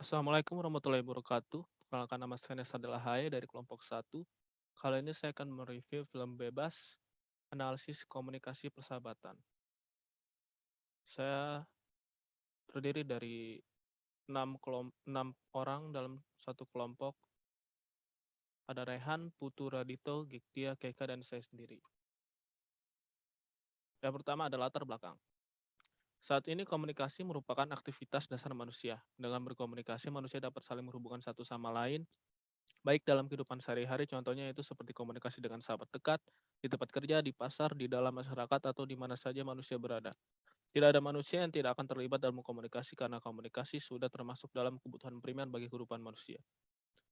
Assalamualaikum warahmatullahi wabarakatuh. Perkenalkan nama saya Nesa Delahaya dari kelompok satu. Kali ini saya akan mereview film bebas analisis komunikasi persahabatan. Saya terdiri dari 6 orang dalam satu kelompok. Ada Rehan, Putu Radito, Giktia, Keka, dan saya sendiri. Yang pertama adalah latar belakang. Saat ini komunikasi merupakan aktivitas dasar manusia. Dengan berkomunikasi, manusia dapat saling berhubungan satu sama lain, baik dalam kehidupan sehari-hari, contohnya itu seperti komunikasi dengan sahabat dekat, di tempat kerja, di pasar, di dalam masyarakat, atau di mana saja manusia berada. Tidak ada manusia yang tidak akan terlibat dalam komunikasi karena komunikasi sudah termasuk dalam kebutuhan primer bagi kehidupan manusia.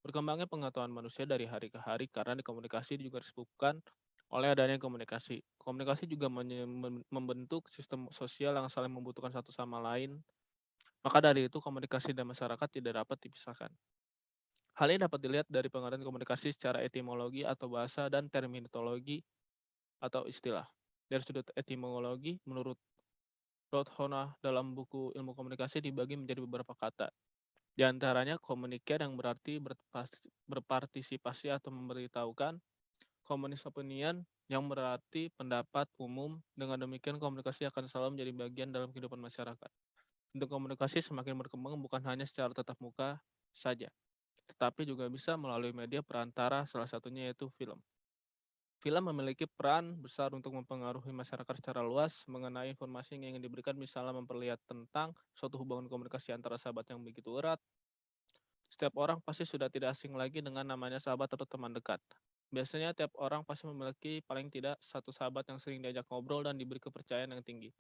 Berkembangnya pengetahuan manusia dari hari ke hari karena di komunikasi juga disebabkan oleh adanya komunikasi. Komunikasi juga membentuk sistem sosial yang saling membutuhkan satu sama lain. Maka dari itu komunikasi dan masyarakat tidak dapat dipisahkan. Hal ini dapat dilihat dari pengertian komunikasi secara etimologi atau bahasa dan terminologi atau istilah. Dari sudut etimologi, menurut Rothona dalam buku Ilmu Komunikasi dibagi menjadi beberapa kata. Di antaranya communicare yang berarti berpartisipasi atau memberitahukan, communis opinion yang berarti pendapat umum. Dengan demikian komunikasi akan selalu menjadi bagian dalam kehidupan masyarakat. Untuk komunikasi semakin berkembang bukan hanya secara tatap muka saja, tetapi juga bisa melalui media perantara, salah satunya yaitu film. Film memiliki peran besar untuk mempengaruhi masyarakat secara luas mengenai informasi yang ingin diberikan, misalnya memperlihat tentang suatu hubungan komunikasi antara sahabat yang begitu erat. Setiap orang pasti sudah tidak asing lagi dengan namanya sahabat atau teman dekat. Biasanya tiap orang pasti memiliki paling tidak satu sahabat yang sering diajak ngobrol dan diberi kepercayaan yang tinggi.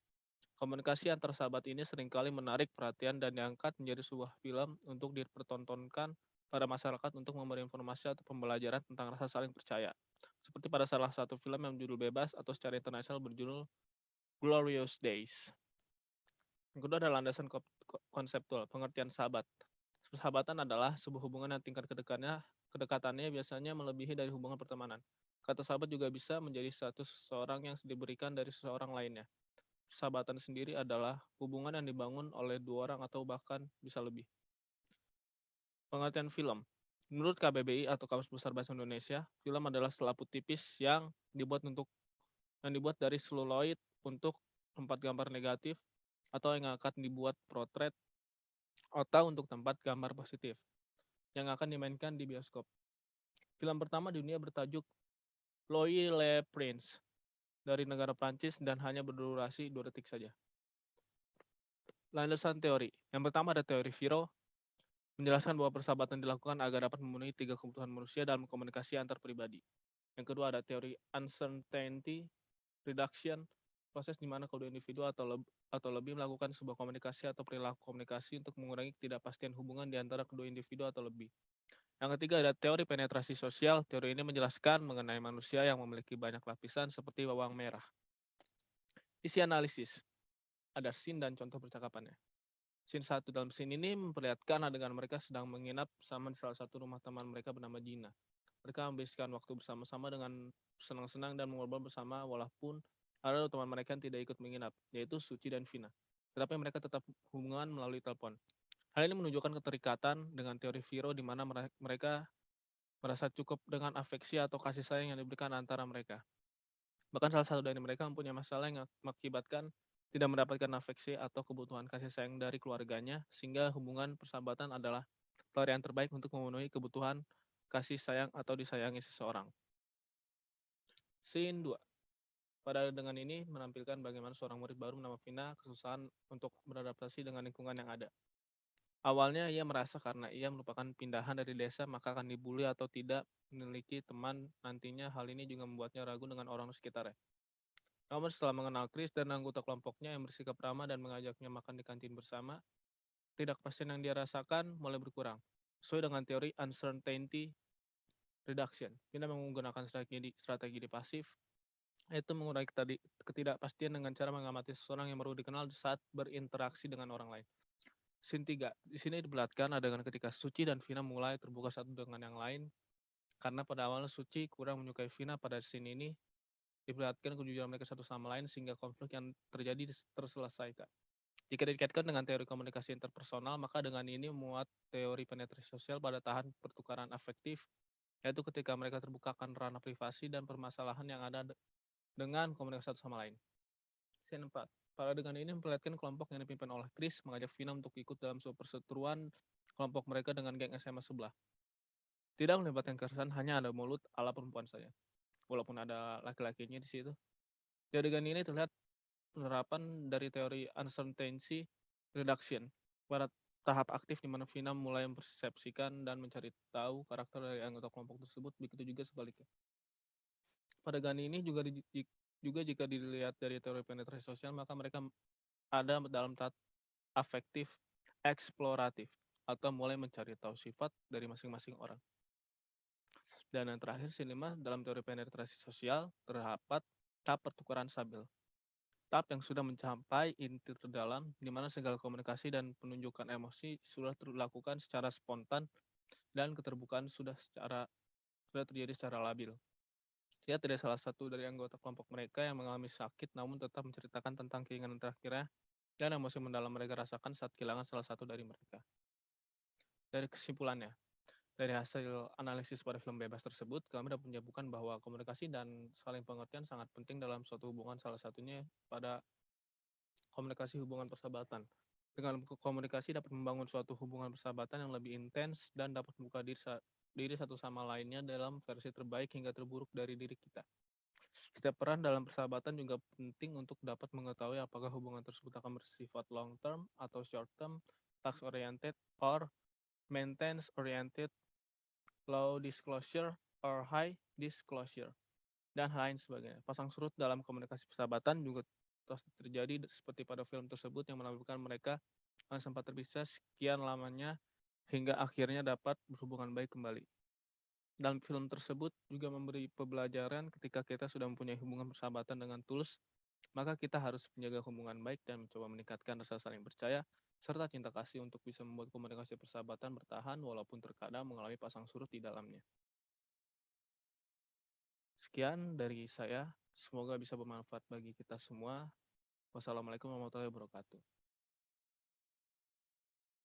Komunikasi antar sahabat ini seringkali menarik perhatian dan diangkat menjadi sebuah film untuk dipertontonkan pada masyarakat untuk memberi informasi atau pembelajaran tentang rasa saling percaya. Seperti pada salah satu film yang berjudul Bebas atau secara internasional berjudul Glorious Days. Yang kedua adalah landasan konseptual, pengertian sahabat. Persahabatan adalah sebuah hubungan yang tingkat kedekatannya biasanya melebihi dari hubungan pertemanan. Kata sahabat juga bisa menjadi status seseorang yang diberikan dari seseorang lainnya. Persahabatan sendiri adalah hubungan yang dibangun oleh dua orang atau bahkan bisa lebih. Pengertian film. Menurut KBBI atau Kamus Besar Bahasa Indonesia, film adalah selaput tipis yang dibuat dari seluloid untuk tempat gambar negatif atau yang akan dibuat potret atau untuk tempat gambar positif yang akan dimainkan di bioskop. Film pertama di dunia bertajuk Louis Le Prince dari negara Prancis dan hanya berdurasi 2 detik saja. Landasan teori. Yang pertama ada teori Viro, menjelaskan bahwa persahabatan dilakukan agar dapat memenuhi 3 kebutuhan manusia dalam komunikasi antar pribadi. Yang kedua ada teori uncertainty reduction, proses di mana kedua individu atau lebih melakukan sebuah komunikasi atau perilaku komunikasi untuk mengurangi ketidakpastian hubungan di antara kedua individu atau lebih. Yang ketiga ada teori penetrasi sosial. Teori ini menjelaskan mengenai manusia yang memiliki banyak lapisan seperti bawang merah. Isi analisis. Ada scene dan contoh percakapannya. Scene 1 dalam scene ini memperlihatkan adegan mereka sedang menginap bersama di salah satu rumah teman mereka bernama Gina. Mereka menghabiskan waktu bersama-sama dengan senang-senang dan mengobrol bersama walaupun ada teman mereka yang tidak ikut menginap, yaitu Suci dan Vina. Tetapi mereka tetap hubungan melalui telepon. Hal ini menunjukkan keterikatan dengan teori Viro di mana mereka merasa cukup dengan afeksi atau kasih sayang yang diberikan antara mereka. Bahkan salah satu dari mereka mempunyai masalah yang mengakibatkan tidak mendapatkan afeksi atau kebutuhan kasih sayang dari keluarganya, sehingga hubungan persahabatan adalah cara yang terbaik untuk memenuhi kebutuhan kasih sayang atau disayangi seseorang. Scene 2. Pada adegan ini menampilkan bagaimana seorang murid baru bernama Vina kesusahan untuk beradaptasi dengan lingkungan yang ada. Awalnya ia merasa karena ia merupakan pindahan dari desa maka akan dibully atau tidak memiliki teman. Nantinya hal ini juga membuatnya ragu dengan orang sekitarnya. Namun setelah mengenal Chris dan anggota kelompoknya yang bersikap ramah dan mengajaknya makan di kantin bersama, ketidakpastian yang dia rasakan mulai berkurang. Sesuai dengan teori uncertainty reduction, Vina menggunakan strategi pasif, yaitu mengurangi ketidakpastian dengan cara mengamati seseorang yang baru dikenal saat berinteraksi dengan orang lain. Scene 3. Di sini diperlihatkan adegan ketika Suci dan Vina mulai terbuka satu dengan yang lain. Karena pada awalnya Suci kurang menyukai Vina, pada scene ini diperlihatkan kejujuran mereka satu sama lain sehingga konflik yang terjadi terselesaikan. Jika dikaitkan dengan teori komunikasi interpersonal, maka dengan ini memuat teori penetrasi sosial pada tahap pertukaran afektif, yaitu ketika mereka terbuka akan ranah privasi dan permasalahan yang ada dengan komunikasi satu sama lain. Scene 4. Paradegan ini memperlihatkan kelompok yang dipimpin oleh Chris mengajak Vina untuk ikut dalam sebuah perseteruan kelompok mereka dengan geng SMA sebelah. Tidak melibatkan kekerasan, hanya ada mulut ala perempuan saja. Walaupun ada laki-lakinya di situ. Di adegan ini terlihat penerapan dari teori uncertainty reduction pada tahap aktif di mana Vina mulai mempersepsikan dan mencari tahu karakter dari anggota kelompok tersebut, begitu juga sebaliknya. Pada adegan ini juga jika dilihat dari teori penetrasi sosial, maka mereka ada dalam tahap afektif eksploratif atau mulai mencari tahu sifat dari masing-masing orang. Dan yang terakhir, sinema dalam teori penetrasi sosial terdapat tahap pertukaran stabil. Tahap yang sudah mencapai inti terdalam, di mana segala komunikasi dan penunjukan emosi sudah dilakukan secara spontan dan keterbukaan sudah terjadi secara labil. Dia tidak salah satu dari anggota kelompok mereka yang mengalami sakit, namun tetap menceritakan tentang keinginan terakhirnya dan emosi mendalam mereka rasakan saat kehilangan salah satu dari mereka. Dari kesimpulannya, dari hasil analisis pada film bebas tersebut, kami dapat menyebutkan bahwa komunikasi dan saling pengertian sangat penting dalam suatu hubungan, salah satunya pada komunikasi hubungan persahabatan. Dengan komunikasi dapat membangun suatu hubungan persahabatan yang lebih intens dan dapat membuka diri satu sama lainnya dalam versi terbaik hingga terburuk dari diri kita. Setiap peran dalam persahabatan juga penting untuk dapat mengetahui apakah hubungan tersebut akan bersifat long term atau short term, task oriented, or maintenance oriented, low disclosure, or high disclosure, dan lain sebagainya. Pasang surut dalam komunikasi persahabatan juga terus terjadi seperti pada film tersebut yang menampilkan mereka yang sempat terpisah sekian lamanya hingga akhirnya dapat berhubungan baik kembali. Dalam film tersebut juga memberi pembelajaran ketika kita sudah mempunyai hubungan persahabatan dengan tulus, maka kita harus menjaga hubungan baik dan mencoba meningkatkan rasa saling percaya serta cinta kasih untuk bisa membuat komunikasi persahabatan bertahan walaupun terkadang mengalami pasang surut di dalamnya. Sekian dari saya, semoga bisa bermanfaat bagi kita semua. Wassalamualaikum warahmatullahi wabarakatuh.